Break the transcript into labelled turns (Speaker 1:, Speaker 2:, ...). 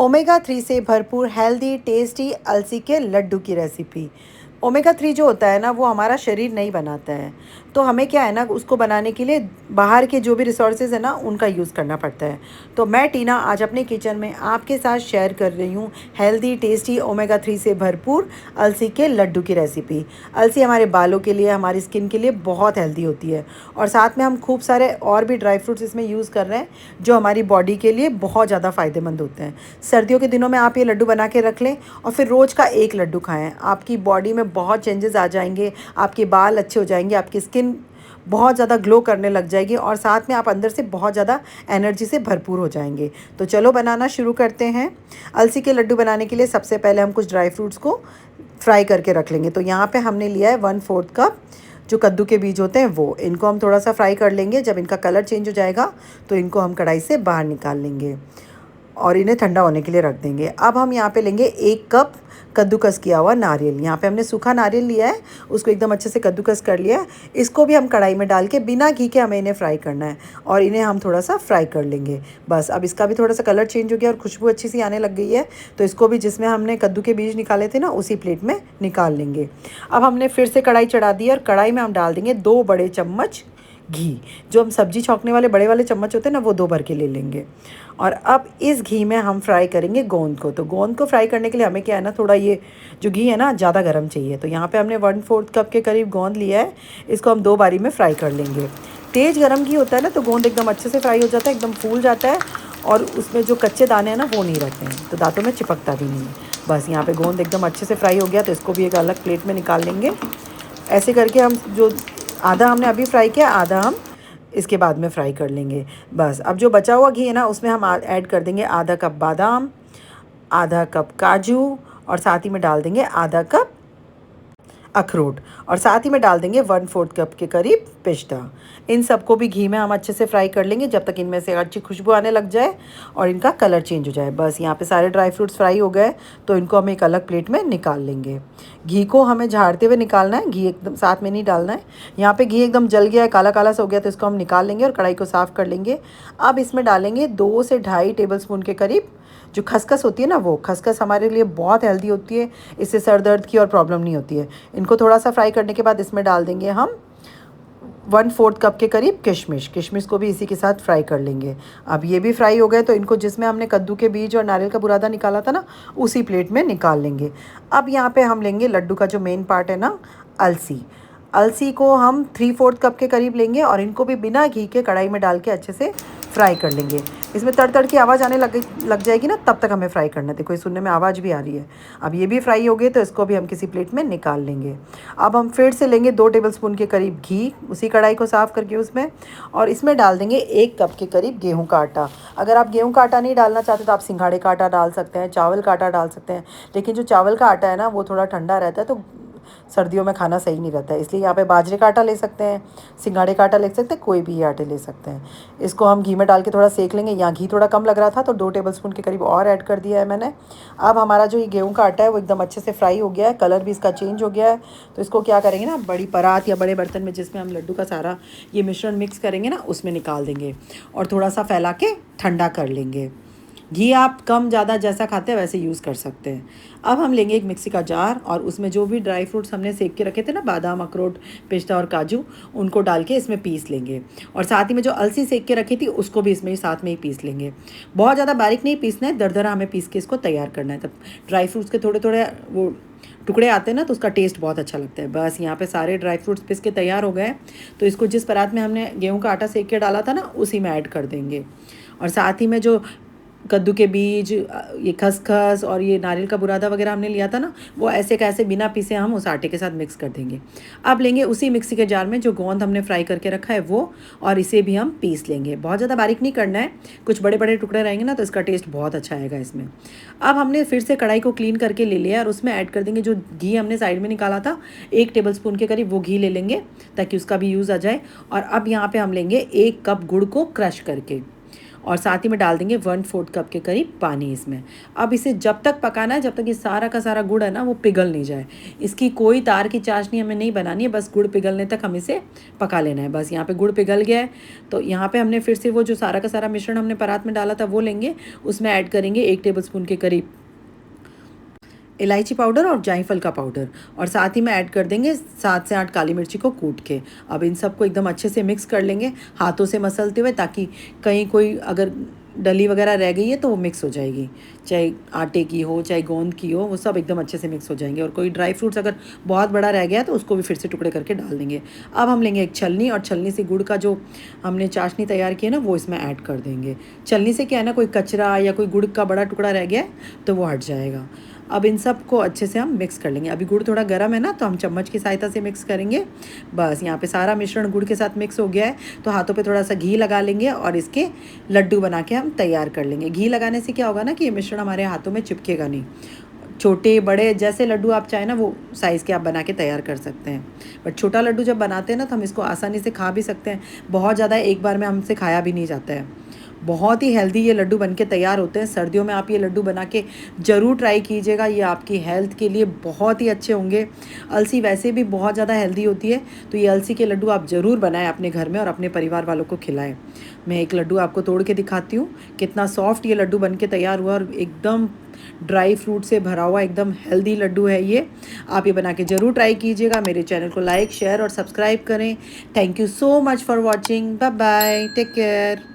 Speaker 1: Omega 3 से भरपूर healthy tasty अलसी के लड्डू की रेसिपी। ओमेगा 3 जो होता है ना, वो हमारा शरीर नहीं बनाता है। तो हमें क्या है ना, उसको बनाने के लिए बाहर के जो भी रिसोर्सेज है ना, उनका यूज़ करना पड़ता है। तो मैं टीना आज अपने किचन में आपके साथ शेयर कर रही हूँ हेल्दी टेस्टी ओमेगा 3 से भरपूर अलसी के लड्डू की रेसिपी। अलसी हमारे बालों के लिए, हमारी स्किन के लिए बहुत हेल्दी होती है। और साथ में हम खूब सारे और भी ड्राई फ्रूट्स इसमें यूज़ कर रहे हैं, जो हमारी बॉडी के लिए बहुत ज़्यादा फ़ायदेमंद होते हैं। सर्दियों के दिनों में आप ये लड्डू बना के रख लें और फिर रोज़ का एक लड्डू खाएं। आपकी बॉडी में बहुत चेंजेस आ जाएंगे, आपके बाल अच्छे हो जाएंगे, आपकी स्किन बहुत ज़्यादा ग्लो करने लग जाएगी और साथ में आप अंदर से बहुत ज़्यादा एनर्जी से भरपूर हो जाएंगे। तो चलो बनाना शुरू करते हैं। अलसी के लड्डू बनाने के लिए सबसे पहले हम कुछ ड्राई फ्रूट्स को फ्राई करके रख लेंगे। तो यहाँ पे हमने लिया है 1/4 कप जो कद्दू के बीज होते हैं, वो इनको हम थोड़ा सा फ्राई कर लेंगे। जब इनका कलर चेंज हो जाएगा तो इनको हम कढ़ाई से बाहर निकाल लेंगे और इन्हें ठंडा होने के लिए रख देंगे। अब हम यहाँ पे लेंगे 1 कप कद्दूकस किया हुआ नारियल। यहाँ पे हमने सूखा नारियल लिया है, उसको एकदम अच्छे से कद्दूकस कर लिया है। इसको भी हम कढ़ाई में डाल के बिना घी के हमें इन्हें फ्राई करना है और इन्हें हम थोड़ा सा फ्राई कर लेंगे। बस अब इसका भी थोड़ा सा कलर चेंज हो गया और खुशबू अच्छी सी आने लग गई है। तो इसको भी जिसमें हमने कद्दू के बीज निकाले थे ना, उसी प्लेट में निकाल लेंगे। अब हमने फिर से कढ़ाई चढ़ा दी और कढ़ाई में हम डाल देंगे 2 बड़े चम्मच घी। जो हम सब्जी छौंकने वाले बड़े वाले चम्मच होते हैं ना, वो 2 भर के ले लेंगे। और अब इस घी में हम फ्राई करेंगे गोंद को। तो गोंद को फ्राई करने के लिए हमें क्या है ना, थोड़ा ये जो घी है ना, ज़्यादा गर्म चाहिए। तो यहाँ पे हमने 1/4 कप के करीब गोंद लिया है। इसको हम 2 बारी में फ्राई कर लेंगे। तेज़ गर्म घी होता है ना, तो गोंद एकदम अच्छे से फ्राई हो जाता है, एकदम फूल जाता है और उसमें जो कच्चे दाने हैं ना, वो नहीं रहते हैं, तो दांतों में चिपकता भी नहीं है। बस यहाँ पे गोंद एकदम अच्छे से फ्राई हो गया, तो इसको भी एक अलग प्लेट में निकाल लेंगे। ऐसे करके हम जो आधा हमने अभी फ्राई किया, आधा हम इसके बाद में फ्राई कर लेंगे। बस अब जो बचा हुआ घी है ना, उसमें हम ऐड कर देंगे आधा कप बादाम, आधा कप काजू और साथ ही में डाल देंगे आधा कप अखरोट और साथ ही में डाल देंगे 1/4 कप के करीब पिस्ता। इन सबको भी घी में हम अच्छे से फ्राई कर लेंगे जब तक इनमें से अच्छी खुशबू आने लग जाए और इनका कलर चेंज हो जाए। बस यहाँ पे सारे ड्राई फ्रूट्स फ्राई हो गए, तो इनको हम एक अलग प्लेट में निकाल लेंगे। घी को हमें झाड़ते हुए निकालना है, घी एकदम साथ में नहीं डालना है। यहाँ पे घी एकदम जल गया है, काला काला सा हो गया, तो इसको हम निकाल लेंगे और कढ़ाई को साफ़ कर लेंगे। अब इसमें डालेंगे 2 से ढाई टेबल स्पून के करीब जो खसखस होती है ना, वो खसखस हमारे लिए बहुत हेल्दी होती है। इससे सर दर्द की और प्रॉब्लम नहीं होती है। इनको थोड़ा सा फ्राई करने के बाद इसमें डाल देंगे हम 1/4 कप के करीब किशमिश। किशमिश को भी इसी के साथ फ्राई कर लेंगे। अब ये भी फ्राई हो गए, तो इनको जिसमें हमने कद्दू के बीज और नारियल का बुरादा निकाला था ना, उसी प्लेट में निकाल लेंगे। अब यहाँ पे हम लेंगे लड्डू का जो मेन पार्ट है ना, अलसी। अलसी को हम 3/4 कप के करीब लेंगे और इनको भी बिना घी के कढ़ाई में डाल के अच्छे से फ्राई कर लेंगे। इसमें तड़ तड़ की आवाज़ आने लग जाएगी ना, तब तक हमें फ्राई करना है। देखो, सुनने में आवाज़ भी आ रही है। अब ये भी फ्राई हो गए, तो इसको भी हम किसी प्लेट में निकाल लेंगे। अब हम फिर से लेंगे 2 टेबलस्पून के करीब घी, उसी कढ़ाई को साफ़ करके उसमें, और इसमें डाल देंगे 1 कप के करीब गेहूँ का आटा। अगर आप गेहूँ का आटा नहीं डालना चाहते तो आप सिंघाड़े का आटा डाल सकते हैं, चावल का आटा डाल सकते हैं। लेकिन जो चावल का आटा है ना, वो थोड़ा ठंडा रहता है, तो सर्दियों में खाना सही नहीं रहता है। इसलिए यहाँ पे बाजरे का आटा ले सकते हैं, सिंघाड़े का आटा ले सकते हैं, कोई भी आटे ले सकते हैं। इसको हम घी में डाल के थोड़ा सेक लेंगे। यहाँ घी थोड़ा कम लग रहा था, तो 2 टेबलस्पून के करीब और ऐड कर दिया है मैंने। अब हमारा जो ये गेहूँ का आटा है, वो एकदम अच्छे से फ्राई हो गया है, कलर भी इसका चेंज हो गया है। तो इसको क्या करेंगे ना, बड़ी परात या बड़े बर्तन में जिसमें हम लड्डू का सारा ये मिश्रण मिक्स करेंगे ना, उसमें निकाल देंगे और थोड़ा सा फैला के ठंडा कर लेंगे। घी आप कम ज़्यादा जैसा खाते हैं वैसे यूज़ कर सकते हैं। अब हम लेंगे एक मिक्सी का जार और उसमें जो भी ड्राई फ्रूट्स हमने सेक के रखे थे ना, बादाम, अखरोट, पिस्ता और काजू, उनको डाल के इसमें पीस लेंगे। और साथ ही में जो अलसी सेक के रखी थी, उसको भी इसमें ही साथ में ही पीस लेंगे। बहुत ज़्यादा बारीक नहीं पीसना है, दरदरा हमें पीस के इसको तैयार करना है। तब ड्राई फ्रूट्स के थोड़े थोड़े वो टुकड़े आते हैं ना, तो उसका टेस्ट बहुत अच्छा लगता है। बस यहाँ पे सारे ड्राई फ्रूट्स पीस के तैयार हो गए, तो इसको जिस परात में हमने गेहूँ का आटा सेक के डाला था ना, उसी में ऐड कर देंगे। और साथ ही में जो कद्दू के बीज, ये खसखस और ये नारियल का बुरादा वगैरह हमने लिया था ना, वो ऐसे कैसे बिना पीसे हम उस आटे के साथ मिक्स कर देंगे। अब लेंगे उसी मिक्सी के जार में जो गोंद हमने फ्राई करके रखा है वो, और इसे भी हम पीस लेंगे। बहुत ज़्यादा बारीक नहीं करना है, कुछ बड़े बड़े टुकड़े रहेंगे ना, तो इसका टेस्ट बहुत अच्छा आएगा इसमें। अब हमने फिर से कढ़ाई को क्लीन करके ले लिया और उसमें ऐड कर देंगे जो घी हमने साइड में निकाला था, 1 टेबलस्पून के करीब वो घी ले लेंगे ताकि उसका भी यूज़ आ जाए। और अब यहाँ पर हम लेंगे 1 कप गुड़ को क्रश करके, और साथ ही में डाल देंगे 1/4 कप के करीब पानी इसमें। अब इसे जब तक पकाना है जब तक ये सारा का सारा गुड़ है ना वो पिघल नहीं जाए। इसकी कोई तार की चाशनी हमें नहीं बनानी है, बस गुड़ पिघलने तक हम इसे पका लेना है। बस यहाँ पे गुड़ पिघल गया है तो यहाँ पे हमने फिर से वो जो सारा का सारा मिश्रण हमने परात में डाला था वो लेंगे, उसमें ऐड करेंगे 1 टेबलस्पून के करीब इलायची पाउडर और जायफल का पाउडर, और साथ ही में ऐड कर देंगे 7 से 8 काली मिर्ची को कूट के। अब इन सबको एकदम अच्छे से मिक्स कर लेंगे हाथों से मसलते हुए, ताकि कहीं कोई अगर डली वगैरह रह गई है तो वो मिक्स हो जाएगी, चाहे आटे की हो चाहे गोंद की हो, वो सब एकदम अच्छे से मिक्स हो जाएंगे। और कोई ड्राई फ्रूट्स अगर बहुत बड़ा रह गया तो उसको भी फिर से टुकड़े करके डाल देंगे। अब हम लेंगे एक छलनी और छलनी से गुड़ का जो हमने चाशनी तैयार की है ना वो इसमें ऐड कर देंगे। छलनी से क्या है ना, कोई कचरा या कोई गुड़ का बड़ा टुकड़ा रह गया है तो वो हट जाएगा। अब इन सब को अच्छे से हम मिक्स कर लेंगे। अभी गुड़ थोड़ा गर्म है ना तो हम चम्मच की सहायता से मिक्स करेंगे। बस यहाँ पे सारा मिश्रण गुड़ के साथ मिक्स हो गया है तो हाथों पे थोड़ा सा घी लगा लेंगे और इसके लड्डू बना के हम तैयार कर लेंगे। घी लगाने से क्या होगा ना कि ये मिश्रण हमारे हाथों में चिपकेगा नहीं। छोटे बड़े जैसे लड्डू आप चाहें ना वो साइज़ के आप बना के तैयार कर सकते हैं। बट छोटा लड्डू जब बनाते हैं ना तो हम इसको आसानी से खा भी सकते हैं, बहुत ज़्यादा एक बार में हमसे खाया भी नहीं जाता है। बहुत ही हेल्दी ये लड्डू बनके तैयार होते हैं। सर्दियों में आप ये लड्डू बना के ज़रूर ट्राई कीजिएगा, ये आपकी हेल्थ के लिए बहुत ही अच्छे होंगे। अलसी वैसे भी बहुत ज़्यादा हेल्दी होती है तो ये अलसी के लड्डू आप ज़रूर बनाएं अपने घर में और अपने परिवार वालों को खिलाएं। मैं एक लड्डू आपको तोड़ के दिखाती हूँ, कितना सॉफ्ट ये लड्डू बनके तैयार हुआ और एकदम ड्राई फ्रूट से भरा हुआ एकदम हेल्दी लड्डू है ये। आप ये बना के ज़रूर ट्राई कीजिएगा। मेरे चैनल को लाइक शेयर और सब्सक्राइब करें। Thank you so much for watching. Bye bye, take care.